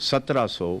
1700,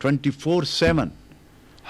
24/7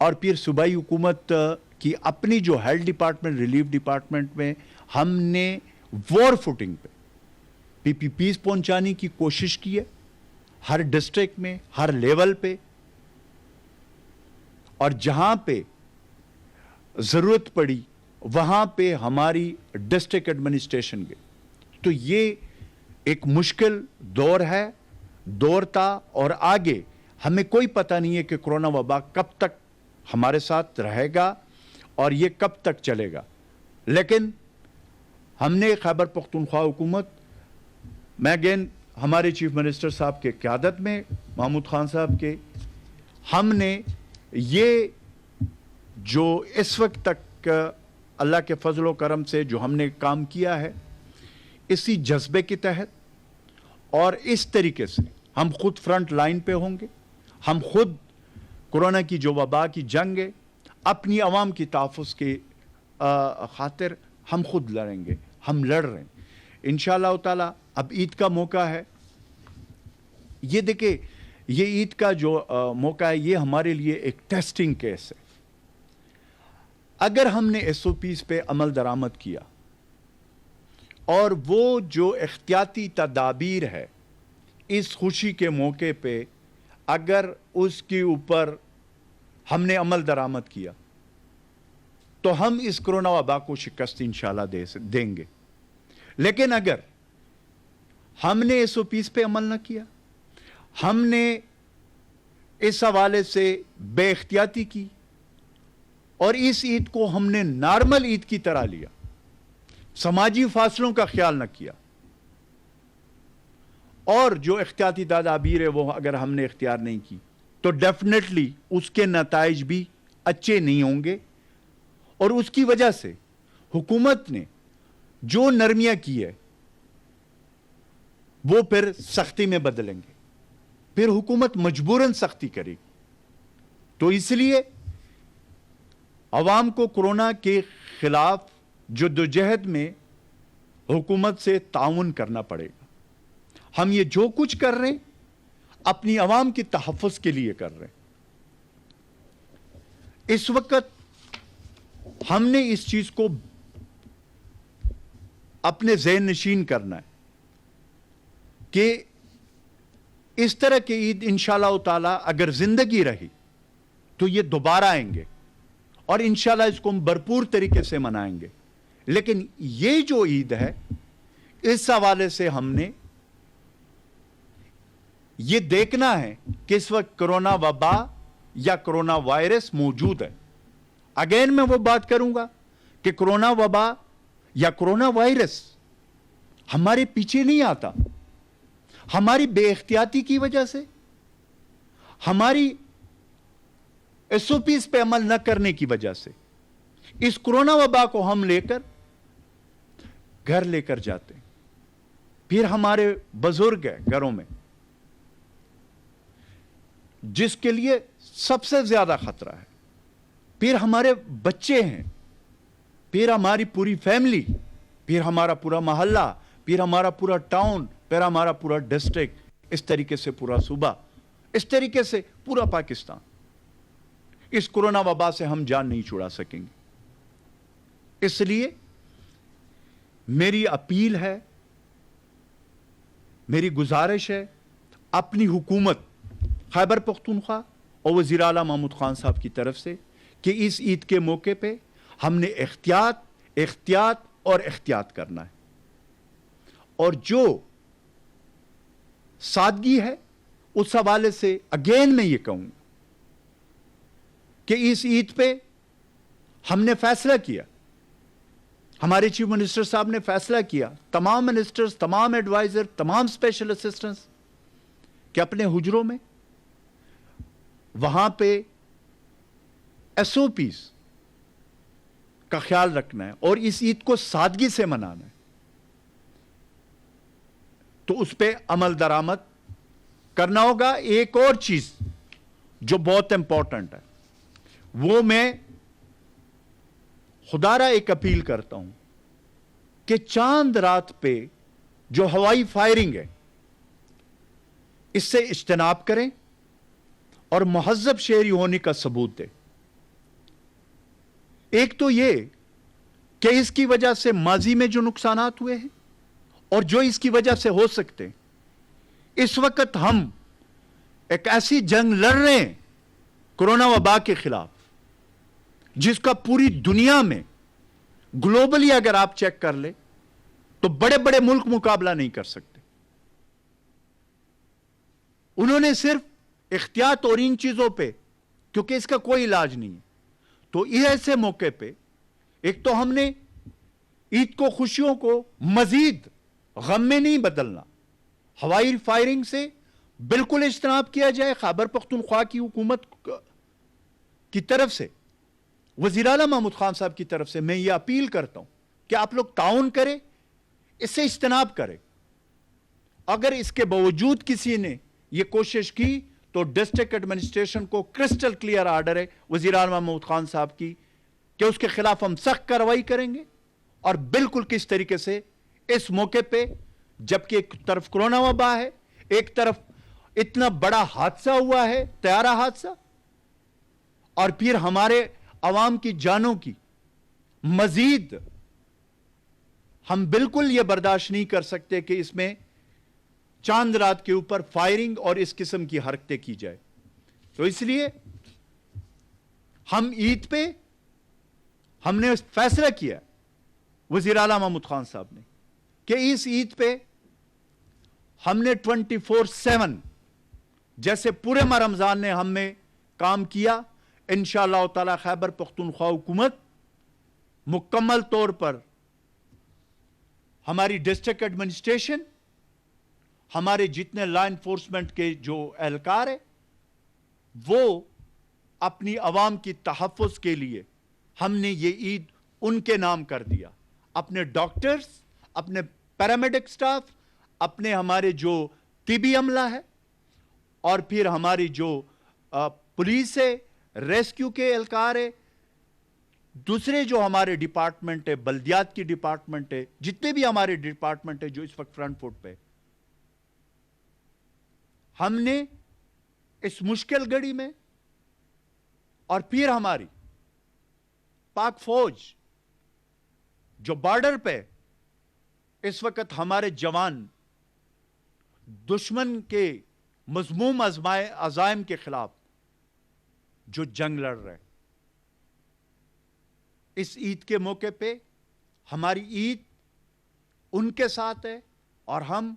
اور پھر صوبائی حکومت کی اپنی جو ہیلتھ ڈپارٹمنٹ ریلیف ڈپارٹمنٹ میں ہم نے وار فوٹنگ پہ پی پی پیز پہنچانے کی کوشش کی ہے، ہر ڈسٹرکٹ میں، ہر لیول پہ، اور جہاں پہ ضرورت پڑی وہاں پہ ہماری ڈسٹرکٹ ایڈمنسٹریشن گئی. تو یہ ایک مشکل دور تھا، اور آگے ہمیں کوئی پتہ نہیں ہے کہ کرونا وبا کب تک ہمارے ساتھ رہے گا اور یہ کب تک چلے گا. لیکن ہم نے خیبر پختونخوا حکومت میں اگین ہمارے چیف منسٹر صاحب کے قیادت میں، محمود خان صاحب کے، ہم نے یہ جو اس وقت تک اللہ کے فضل و کرم سے جو ہم نے کام کیا ہے، اسی جذبے کے تحت اور اس طریقے سے ہم خود فرنٹ لائن پہ ہوں گے. ہم خود کورونا کی جو وبا کی جنگ ہے، اپنی عوام کی تحفظ کے خاطر ہم خود لڑیں گے، ہم لڑ رہے ہیں انشاءاللہ تعالی. اب عید کا موقع ہے، یہ دیکھیں، یہ عید کا جو موقع ہے یہ ہمارے لیے ایک ٹیسٹنگ کیس ہے. اگر ہم نے ایس او پیز پہ عمل درآمد کیا اور وہ جو احتیاطی تدابیر ہے اس خوشی کے موقع پہ اگر اس کے اوپر ہم نے عمل درآمد کیا تو ہم اس کرونا وبا کو شکست انشاءاللہ دیں گے. لیکن اگر ہم نے ایس او پیز پہ عمل نہ کیا، ہم نے اس حوالے سے بے احتیاطی کی اور اس عید کو ہم نے نارمل عید کی طرح لیا، سماجی فاصلوں کا خیال نہ کیا، اور جو احتیاطی تدابیر ہے وہ اگر ہم نے اختیار نہیں کی، تو ڈیفینیٹلی اس کے نتائج بھی اچھے نہیں ہوں گے. اور اس کی وجہ سے حکومت نے جو نرمیاں کی ہے وہ پھر سختی میں بدلیں گے، پھر حکومت مجبوراً سختی کرے گی. تو اس لیے عوام کو کورونا کے خلاف جدوجہد میں حکومت سے تعاون کرنا پڑے گا. ہم یہ جو کچھ کر رہے ہیں اپنی عوام کی تحفظ کے لیے کر رہے ہیں. اس وقت ہم نے اس چیز کو اپنے ذہن نشین کرنا ہے کہ اس طرح کی عید انشاءاللہ تعالی اگر زندگی رہی تو یہ دوبارہ آئیں گے اور انشاءاللہ اس کو ہم بھرپور طریقے سے منائیں گے. لیکن یہ جو عید ہے اس حوالے سے ہم نے یہ دیکھنا ہے کہ اس وقت کرونا وبا یا کرونا وائرس موجود ہے. اگین میں وہ بات کروں گا کہ کرونا وبا یا کرونا وائرس ہمارے پیچھے نہیں آتا، ہماری بے احتیاطی کی وجہ سے، ہماری ایس او پیز پہ عمل نہ کرنے کی وجہ سے اس کرونا وبا کو ہم لے کر گھر لے کر جاتے ہیں. پھر ہمارے بزرگ ہیں گھروں میں جس کے لیے سب سے زیادہ خطرہ ہے، پھر ہمارے بچے ہیں، پھر ہماری پوری فیملی، پھر ہمارا پورا محلہ، پھر ہمارا پورا ٹاؤن، پھر ہمارا پورا ڈسٹرکٹ، اس طریقے سے پورا صوبہ، اس طریقے سے پورا پاکستان. اس کرونا وبا سے ہم جان نہیں چھڑا سکیں گے. اس لیے میری اپیل ہے، میری گزارش ہے اپنی حکومت خیبر پختونخوا اور وزیر اعلیٰ محمود خان صاحب کی طرف سے کہ اس عید کے موقع پہ ہم نے احتیاط اور احتیاط کرنا ہے. اور جو سادگی ہے اس حوالے سے اگین میں یہ کہوں کہ اس عید پہ ہم نے فیصلہ کیا، ہمارے چیف منسٹر صاحب نے فیصلہ کیا، تمام منسٹرز، تمام ایڈوائزر، تمام اسپیشل اسسٹنٹس کہ اپنے حجروں میں وہاں پہ ایس او پیز کا خیال رکھنا ہے اور اس عید کو سادگی سے منانا ہے. تو اس پہ عمل درآمد کرنا ہوگا. ایک اور چیز جو بہت امپورٹنٹ ہے وہ میں خدا را ایک اپیل کرتا ہوں کہ چاند رات پہ جو ہوائی فائرنگ ہے اس سے اجتناب کریں اور مہذب شہری ہونے کا ثبوت دیں. ایک تو یہ کہ اس کی وجہ سے ماضی میں جو نقصانات ہوئے ہیں اور جو اس کی وجہ سے ہو سکتے ہیں، اس وقت ہم ایک ایسی جنگ لڑ رہے ہیں کورونا وبا کے خلاف جس کا پوری دنیا میں گلوبلی اگر آپ چیک کر لیں تو بڑے بڑے ملک مقابلہ نہیں کر سکتے. انہوں نے صرف احتیاط اور ان چیزوں پہ، کیونکہ اس کا کوئی علاج نہیں ہے، تو ایسے موقع پہ ایک تو ہم نے عید کو خوشیوں کو مزید غم میں نہیں بدلنا، ہوائی فائرنگ سے بالکل اجتناب کیا جائے. خیبر پختونخوا کی حکومت کی طرف سے، وزیر اعلیٰ محمود خان صاحب کی طرف سے میں یہ اپیل کرتا ہوں کہ آپ لوگ تعاون کریں، اس سے اجتناب کریں. اگر اس کے باوجود کسی نے یہ کوشش کی تو ڈسٹرکٹ ایڈمنسٹریشن کو کرسٹل کلیئر آرڈر ہے وزیر اعلیٰ محمود خان صاحب کی کہ اس کے خلاف ہم سخت کارروائی کریں گے. اور بالکل کس طریقے سے اس موقع پہ، جبکہ ایک طرف کورونا وبا ہے، ایک طرف اتنا بڑا حادثہ ہوا ہے، طیارہ حادثہ، اور پھر ہمارے عوام کی جانوں کی مزید ہم بالکل یہ برداشت نہیں کر سکتے کہ اس میں چاند رات کے اوپر فائرنگ اور اس قسم کی حرکتیں کی جائے. تو اس لیے ہم عید پہ ہم نے فیصلہ کیا وزیر اعلیٰ محمود خان صاحب نے کہ اس عید پہ ہم نے 24/7 جیسے پورے ماہ رمضان نے ہم نے کام کیا، انشاءاللہ تعالی خیبر پختونخوا حکومت مکمل طور پر، ہماری ڈسٹرکٹ ایڈمنسٹریشن، ہمارے جتنے لا انفورسمنٹ کے جو اہلکار ہیں، وہ اپنی عوام کی تحفظ کے لیے ہم نے یہ عید ان کے نام کر دیا. اپنے ڈاکٹرز، اپنے پیرامیڈک سٹاف، اپنے ہمارے جو طبی عملہ ہے، اور پھر ہماری جو پولیس ہے، ریسکیو کے اہلکار ہے، دوسرے جو ہمارے ڈپارٹمنٹ ہے، بلدیات کی ڈپارٹمنٹ ہے، جتنے بھی ہمارے ڈپارٹمنٹ ہے جو اس وقت فرنٹ فوٹ پہ، ہم نے اس مشکل گھڑی میں، اور پھر ہماری پاک فوج جو بارڈر پہ اس وقت ہمارے جوان دشمن کے مذموم عزائم کے خلاف جو جنگ لڑ رہے، اس عید کے موقع پہ ہماری عید ان کے ساتھ ہے اور ہم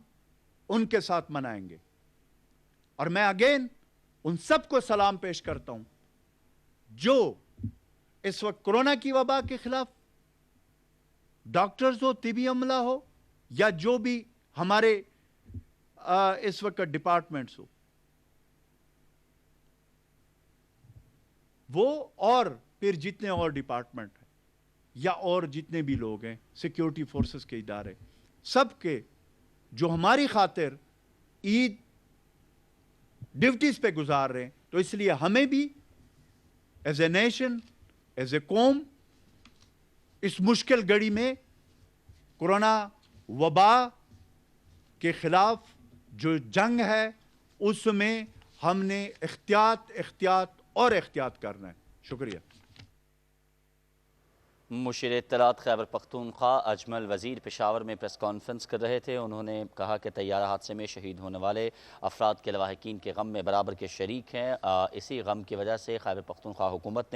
ان کے ساتھ منائیں گے. اور میں اگین ان سب کو سلام پیش کرتا ہوں جو اس وقت کورونا کی وبا کے خلاف ڈاکٹرز ہو، طبی عملہ ہو، یا جو بھی ہمارے اس وقت ڈپارٹمنٹس ہو، وہ اور پھر جتنے اور ڈپارٹمنٹ ہیں یا اور جتنے بھی لوگ ہیں، سیکیورٹی فورسز کے ادارے، سب کے جو ہماری خاطر عید ڈیوٹیز پہ گزار رہے ہیں. تو اس لیے ہمیں بھی as a nation, as a قوم، اس مشکل گھڑی میں کورونا وبا کے خلاف جو جنگ ہے اس میں ہم نے احتیاط کرنا ہے. شکریہ. مشیر اطلاعات خیبر پختونخوا اجمل وزیر پشاور میں پریس کانفرنس کر رہے تھے. انہوں نے کہا کہ طیارہ حادثے میں شہید ہونے والے افراد کے لواحقین کے غم میں برابر کے شریک ہیں. اسی غم کی وجہ سے خیبر پختونخوا حکومت نے